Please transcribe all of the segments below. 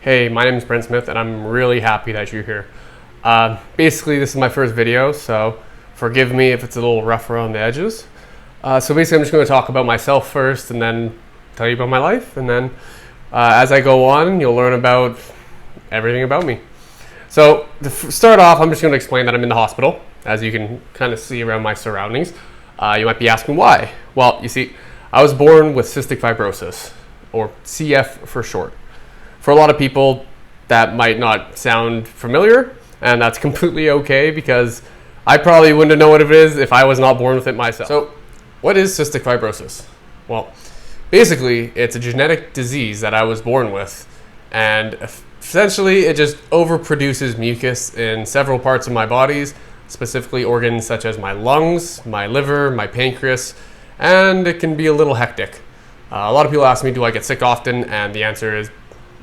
Hey, my name is Brent Smith and I'm really happy that you're here. Basically, this is my first video, so forgive me if it's a little rough around the edges. So basically, I'm just going to talk about myself first and then tell you about my life. And then as I go on, you'll learn about everything about me. So to start off, I'm just going to explain that I'm in the hospital, as you can kind of see around my surroundings. You might be asking why. Well, you see, I was born with cystic fibrosis, or CF for short. For a lot of people, that might not sound familiar, and that's completely okay because I probably wouldn't know what it is if I was not born with it myself. So, what is cystic fibrosis? Well, basically, it's a genetic disease that I was born with, and essentially, it just overproduces mucus in several parts of my bodies, specifically organs such as my lungs, my liver, my pancreas, and it can be a little hectic. A lot of people ask me, do I get sick often? And the answer is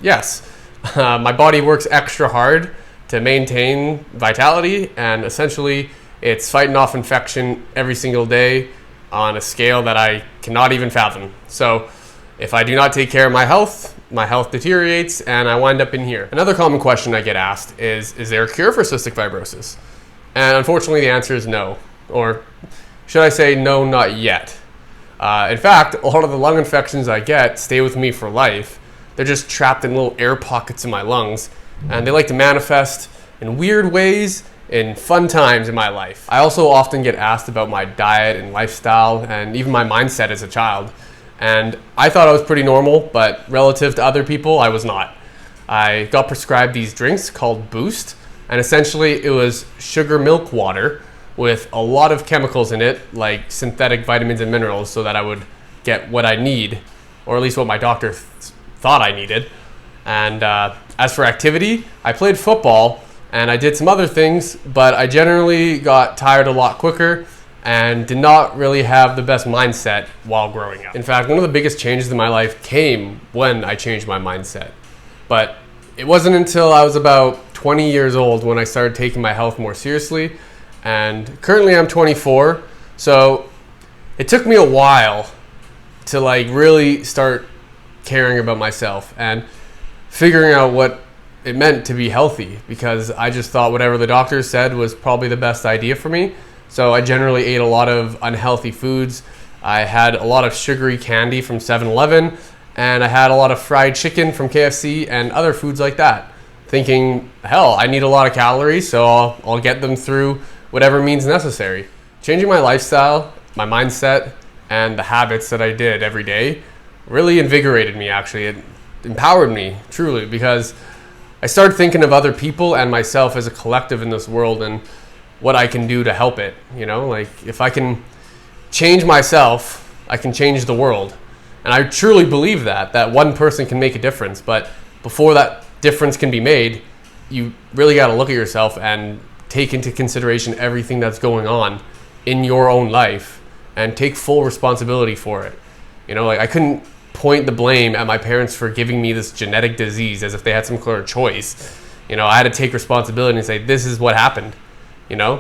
yes. My body works extra hard to maintain vitality, and essentially it's fighting off infection every single day on a scale that I cannot even fathom. So if I do not take care of my health deteriorates and I wind up in here. Another common question I get asked is there a cure for cystic fibrosis? And unfortunately the answer is no. Or should I say no, not yet. In fact, a lot of the lung infections I get stay with me for life. They're just trapped in little air pockets in my lungs, and they like to manifest in weird ways in fun times in my life. I also often get asked about my diet and lifestyle and even my mindset as a child. And I thought I was pretty normal, but relative to other people, I was not. I got prescribed these drinks called Boost, and essentially it was sugar milk water with a lot of chemicals in it, like synthetic vitamins and minerals, so that I would get what I need, or at least what my doctor thought I needed. And as for activity, I played football and I did some other things, but I generally got tired a lot quicker and did not really have the best mindset while growing up. In fact, one of the biggest changes in my life came when I changed my mindset. But it wasn't until I was about 20 years old when I started taking my health more seriously. And currently I'm 24, so it took me a while to really start caring about myself and figuring out what it meant to be healthy, because I just thought whatever the doctor said was probably the best idea for me. So I generally ate a lot of unhealthy foods. I had a lot of sugary candy from 7-Eleven, and I had a lot of fried chicken from KFC and other foods like that, thinking, hell, I need a lot of calories, so I'll get them through whatever means necessary. Changing my lifestyle, my mindset, and the habits that I did every day really invigorated me, actually. It empowered me, truly, because I started thinking of other people and myself as a collective in this world and what I can do to help it. If I can change myself, I can change the world. And I truly believe that one person can make a difference. But before that difference can be made, you really got to look at yourself and take into consideration everything that's going on in your own life and take full responsibility for it. I couldn't point the blame at my parents for giving me this genetic disease as if they had some clear choice. I had to take responsibility and say, this is what happened.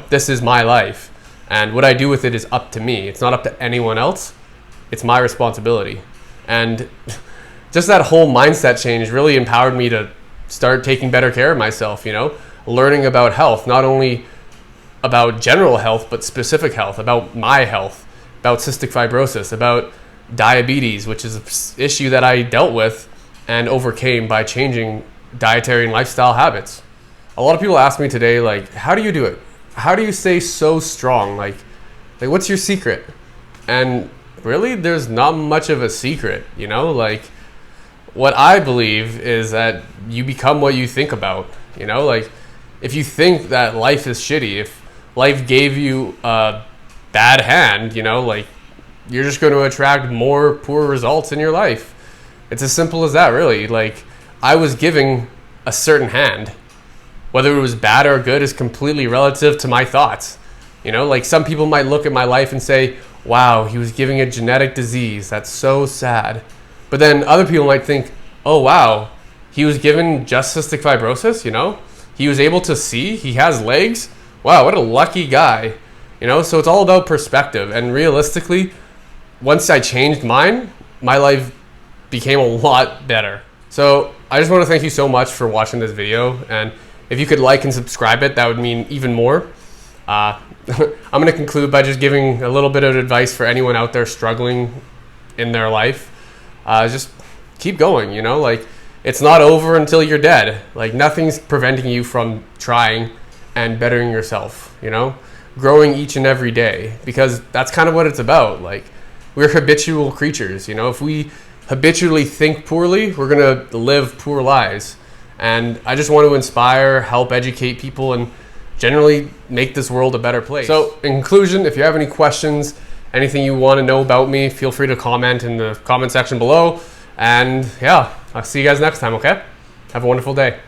This is my life. And what I do with it is up to me. It's not up to anyone else. It's my responsibility. And just that whole mindset change really empowered me to start taking better care of myself, learning about health, not only about general health, but specific health, about my health, about cystic fibrosis, about diabetes, which is an issue that I dealt with and overcame by changing dietary and lifestyle habits. A lot of people ask me today, how do you do it? How do you stay so strong? What's your secret? And really, there's not much of a secret, What I believe is that you become what you think about, If you think that life is shitty, if life gave you a bad hand, you're just going to attract more poor results in your life. It's as simple as that, really. I was giving a certain hand. Whether it was bad or good is completely relative to my thoughts. Some people might look at my life and say, wow, he was giving a genetic disease. That's so sad. But then other people might think, oh, wow, he was given just cystic fibrosis, He was able to see, he has legs. Wow, what a lucky guy. So it's all about perspective. And realistically, once I changed mine, my life became a lot better. So I just want to thank you so much for watching this video, and if you could like and subscribe it, that would mean even more. I'm going to conclude by just giving a little bit of advice for anyone out there struggling in their life. Just keep going, you know, like it's not over until you're dead. Like nothing's preventing you from trying and bettering yourself, you know, growing each and every day, because that's kind of what it's about. Like we're habitual creatures, you know, if we habitually think poorly, we're going to live poor lives. And I just want to inspire, help educate people, and generally make this world a better place. So in conclusion, if you have any questions, anything you want to know about me, feel free to comment in the comment section below. And yeah, I'll see you guys next time, okay? Have a wonderful day.